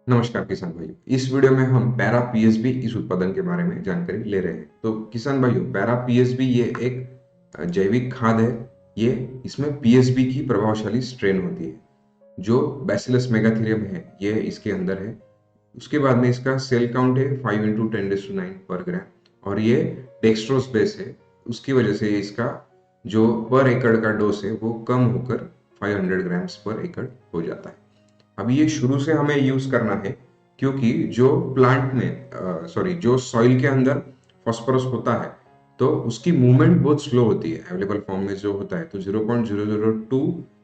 नमस्कार किसान भाइयों। इस वीडियो में हम पैरा पीएसबी इस उत्पादन के बारे में जानकारी ले रहे हैं। तो किसान भाइयों, पैरा पीएसबी ये एक जैविक खाद है। ये इसमें पीएसबी की प्रभावशाली स्ट्रेन होती है जो बैसिलस मेगाथीरियम है, ये इसके अंदर है। उसके बाद में इसका सेल काउंट है 5 × 10⁹ पर ग्राम और ये डेक्सट्रोज बेस है। उसकी वजह से इसका जो पर एकड़ का डोज है वो कम होकर 500 ग्राम्स पर एकड़ हो जाता है। अब ये शुरू से हमें यूज करना है क्योंकि जो प्लांट में जो सॉइल के अंदर फॉस्फोरस होता है तो उसकी मूवमेंट बहुत स्लो होती है। अवेलेबल फॉर्म में जो होता है तो 0.002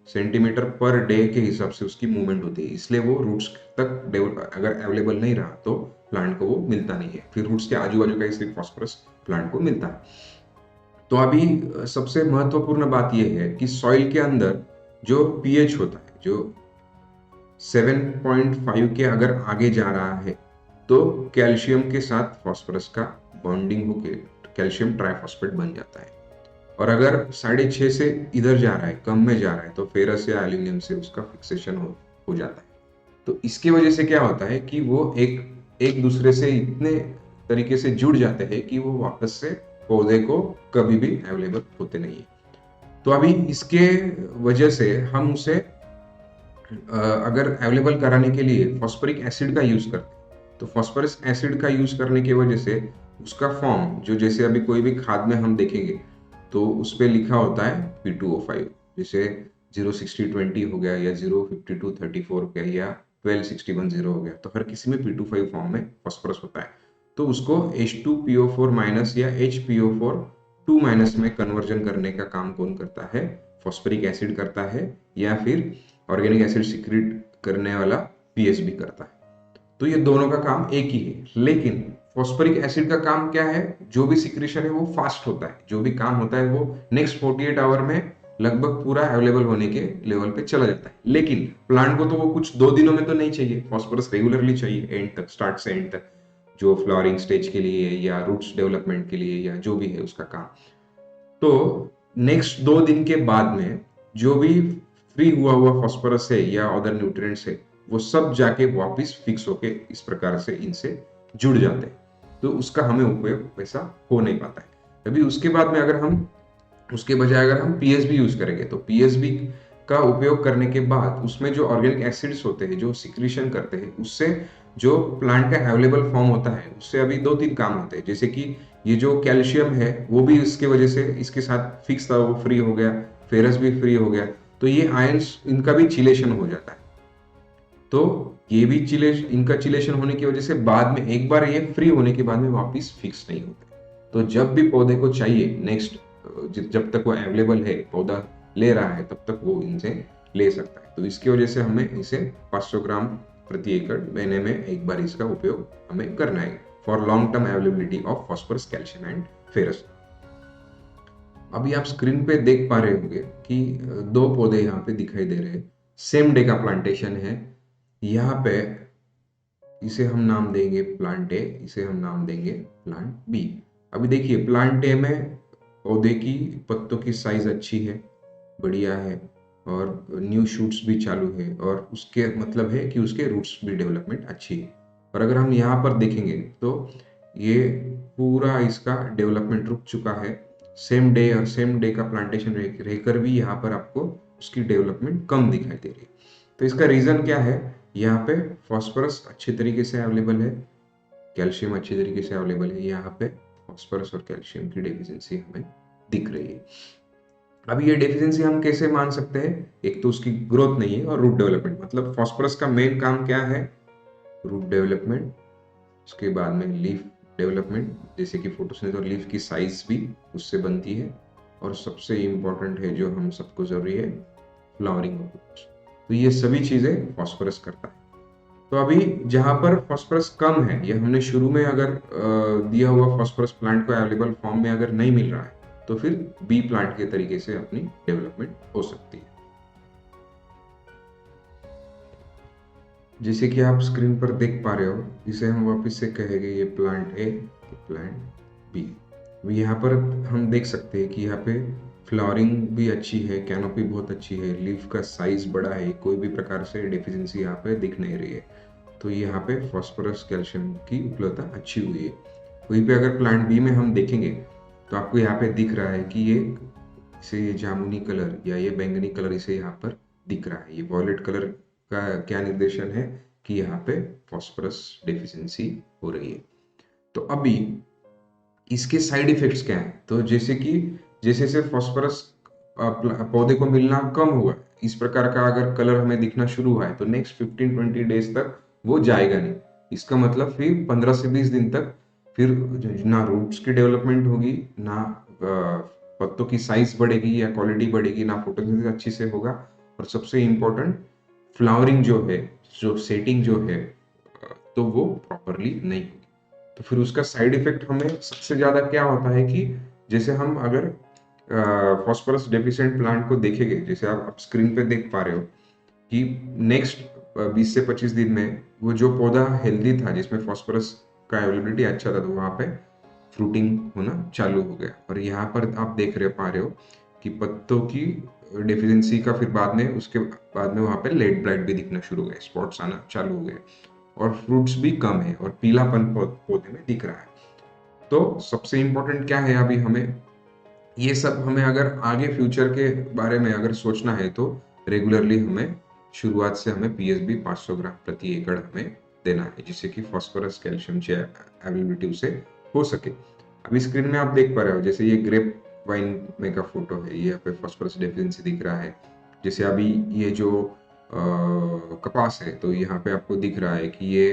सेंटीमीटर पर डे के हिसाब से उसकी मूवमेंट होती है, इसलिए वो रूट्स तक अगर अवेलेबल नहीं रहा तो प्लांट को वो मिलता नहीं है। फिर रूट्स के आजू बाजू का ही सिर्फ फॉस्फोरस प्लांट को मिलता है। तो अभी सबसे महत्वपूर्ण बात यह है कि सॉइल के अंदर जो पीएच होता है, जो 7.5 के अगर आगे जा रहा है तो कैल्शियम के साथ फास्फोरस का बॉन्डिंग होकर कैल्शियम ट्राइफॉस्फेट बन जाता है। और अगर 6.5 से इधर जा रहा है, कम में जा रहा है, तो फेरस या एल्यूमिनियम से उसका फिक्सेशन हो जाता है। तो इसकी वजह से क्या होता है कि वो एक एक दूसरे से इतने तरीके से जुड़ जाते हैं कि वो वापस से पौधे को कभी भी अवेलेबल होते नहीं है। तो अभी इसके वजह से हम उसे अगर अवेलेबल कराने के लिए फॉस्फोरिक एसिड का यूज करते हैं तो फॉस्फोरस एसिड का यूज करने की वजह से उसका फॉर्म जो जैसे अभी कोई भी खाद में हम देखेंगे तो उस पर लिखा होता है P2O5, जैसे 06020 हो गया या 05234 हो गया या 12610 हो गया, तो हर किसी में P25 फॉर्म में फॉस्फोरस होता है। तो उसको H2PO4- या HPO4 2- में कन्वर्जन करने का काम कौन करता है? फॉस्फोरिक एसिड करता है या फिर ऑर्गेनिक एसिड सिक्रीट करने वाला पीएसबी करता है। तो ये दोनों का काम एक ही है, लेकिन फॉस्फोरिक एसिड का काम क्या है? जो भी सिक्रीशन है वो फास्ट होता है, जो भी काम होता है वो नेक्स्ट 48 आवर में लगभग पूरा अवेलेबल होने के लेवल पे चला जाता है। लेकिन प्लांट को तो वो कुछ 2 दिनों में तो नहीं चाहिए, फॉस्फोरस रेगुलरली चाहिए एंड तक, स्टार्ट से एंड तक, जो फ्लावरिंग स्टेज के लिए या रूट्स डेवलपमेंट के लिए या जो भी है उसका काम। तो नेक्स्ट 2 दिन के बाद में जो भी फ्री हुआ फॉस्फोरस है या अदर न्यूट्रिएंट्स है वो सब जाके वापस फिक्स होके इस प्रकार से इनसे जुड़ जाते हैं। तो उसका हमें उपयोग वैसा हो नहीं पाता है। अभी उसके बाद में अगर हम उसके बजाय अगर हम पीएसबी यूज करेंगे तो पीएसबी का उपयोग करने के बाद उसमें जो ऑर्गेनिक एसिड्स होते हैं जो सिक्रीशन करते हैं उससे जो प्लांट का अवेलेबल फॉर्म होता है उससे अभी 2-3 काम होते हैं। जैसे कि ये जो कैल्शियम है वो भी इसके वजह से इसके साथ फिक्स था, वो फ्री हो गया, फेरस भी फ्री हो गया, तो ये आयंस इनका भी चिलेशन हो जाता है। तो ये भी इनका चिलेशन होने की वजह से बाद में एक बार ये फ्री होने के बाद में वापस फिक्स नहीं होते। तो जब भी पौधे को चाहिए नेक्स्ट, जब तक वो अवेलेबल है, पौधा ले रहा है, तब तक वो इनसे ले सकता है। तो इसकी वजह से हमें इसे 500 ग्राम प्रति एकड़ महीने में एक बार इसका उपयोग हमें करना है for long term availability of phosphorus, calcium and ferrous. अभी आप स्क्रीन पे देख पा रहे होंगे कि 2 पौधे यहाँ पे दिखाई दे रहे हैं। सेम डे का प्लांटेशन है। यहाँ पे इसे हम नाम देंगे प्लांट ए, इसे हम नाम देंगे प्लांट बी। अभी देखिए प्लांट ए में पौधे की पत्तों की साइज अच्छी है, बढ़िया है, और न्यू शूट्स भी चालू है, और उसके मतलब है कि उसके रूट्स भी डेवलपमेंट अच्छी है। और अगर हम यहाँ पर देखेंगे तो ये पूरा इसका डेवलपमेंट रुक चुका है। सेम डे और सेम डे का प्लांटेशन रहकर भी यहाँ पर आपको उसकी डेवलपमेंट कम दिखाई दे रही है। तो इसका रीजन क्या है? यहाँ पे फॉस्फोरस अच्छे तरीके से अवेलेबल है, कैल्शियम अच्छी तरीके से अवेलेबल है, यहाँ पे फॉस्फोरस और कैल्शियम की डेफिशिएंसी हमें दिख रही है। अब ये डेफिशिएंसी हम कैसे मान सकते हैं? एक तो उसकी ग्रोथ नहीं है और रूट डेवलपमेंट, मतलब फॉस्फोरस का मेन काम क्या है? Root development. उसके बाद में लीफ डेवलपमेंट, जैसे कि फोटोसिंथेसिस, और लीफ की साइज भी उससे बनती है। और सबसे इम्पोर्टेंट है जो हम सबको जरूरी है, फ्लावरिंग ऑफ फ्रूट्स। तो ये सभी चीजें फॉस्फोरस करता है। तो अभी जहां पर फॉस्फोरस कम है, ये हमने शुरू में अगर दिया हुआ फॉस्फोरस प्लांट को अवेलेबल फॉर्म में अगर नहीं मिल रहा है तो फिर बी प्लांट के तरीके से अपनी डेवलपमेंट हो सकती है। जैसे कि आप स्क्रीन पर देख पा रहे हो, इसे हम वापस से कहेंगे ये प्लांट ए, प्लांट बी। यहाँ पर हम देख सकते हैं कि यहाँ पे फ्लावरिंग भी अच्छी है, कैनोपी बहुत अच्छी है, लीफ का साइज बड़ा है, कोई भी प्रकार से डेफिशिएंसी यहाँ पे दिख नहीं रही है। तो यहाँ पे फॉस्फोरस कैल्शियम की उपलब्धता अच्छी हुई है। वहीं पे अगर प्लांट बी में हम देखेंगे तो आपको यहाँ पे दिख रहा है कि ये इसे जामुनी कलर या ये बैंगनी कलर इसे यहाँ पर दिख रहा है। ये वॉयलेट कलर का क्या निर्देशन है कि यहाँ पे फॉस्फोरस डेफिशिएंसी हो रही है। तो अभी इसके साइड इफेक्ट्स क्या हैं? तो जैसे कि जैसे जैसे फॉस्फोरस पौधे को मिलना कम हुआ, इस प्रकार का अगर कलर हमें दिखना शुरू हुआ है तो नेक्स्ट 15-20 डेज तक वो जाएगा नहीं। इसका मतलब फिर 15 से 20 दिन तक फिर ना रूट्स की डेवलपमेंट होगी, ना पत्तों की साइज बढ़ेगी या क्वालिटी बढ़ेगी, ना फोटोसिंथेसिस अच्छी से होगा, और सबसे इम्पोर्टेंट फ्लावरिंग जो है, जो सेटिंग जो है, तो वो प्रॉपरली नहीं होगी। तो फिर उसका साइड इफेक्ट हमें सबसे ज्यादा क्या होता है कि जैसे हम अगर फॉस्फोरस डेफिशिएंट प्लांट को देखेंगे, जैसे आप स्क्रीन पे देख पा रहे हो कि नेक्स्ट 20 से 25 दिन में वो जो पौधा हेल्दी था जिसमें फॉस्फोरस का अवेलेबिलिटी अच्छा था, तो वहां पे फ्रूटिंग होना चालू हो गया। और यहाँ पर आप देख रहे पा रहे हो कि पत्तों की डेफिशिएंसी का फिर बाद में, उसके बाद में वहां पे लेट ब्लाइट भी दिखना शुरू हो गया, स्पॉट्स आना चालू हो गए, और फ्रूट्स भी कम है और पीलापन पौधे में दिख रहा है। तो सबसे इम्पोर्टेंट क्या है अभी हमें, ये सब हमें अगर आगे फ्यूचर के बारे में अगर सोचना है तो रेगुलरली हमें शुरुआत से हमें पीएसबी 500 ग्राम प्रति एकड़ हमें देना है, जिससे कि फॉस्फोरस कैल्शियम की अवेलेबिलिटी उसे हो सके। अभी स्क्रीन में आप देख पा रहे हो, जैसे ये ग्रेप वाइन में का फोटो है, ये यहाँ पे फॉस्फोरस डेफिशिएंसी दिख रहा है। जैसे अभी ये जो कपास है, तो यहाँ पे आपको दिख रहा है कि ये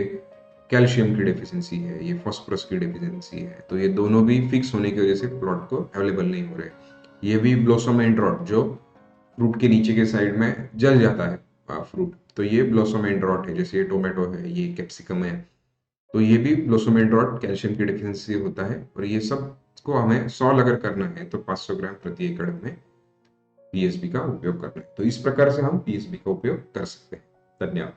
कैल्शियम की डेफिशिएंसी है, ये फास्फोरस की डेफिशिएंसी है। तो ये दोनों भी फिक्स होने की वजह से प्लॉट को अवेलेबल नहीं हो रहे। ये भी ब्लॉसम एंड रॉट, जो फ्रूट के नीचे के साइड में जल जाता है फ्रूट, तो ये ब्लॉसम एंड रॉट है। जैसे ये टोमेटो है, ये कैप्सिकम है, तो ये भी ब्लॉसम एंड रॉट कैल्शियम की डेफिशिएंसी होता है। और ये सब को हमें सॉल्व अगर करना है तो 500 ग्राम प्रति एकड़ हमें पीएसबी का उपयोग करना है। तो इस प्रकार से हम पीएसबी का उपयोग कर सकते हैं। धन्यवाद।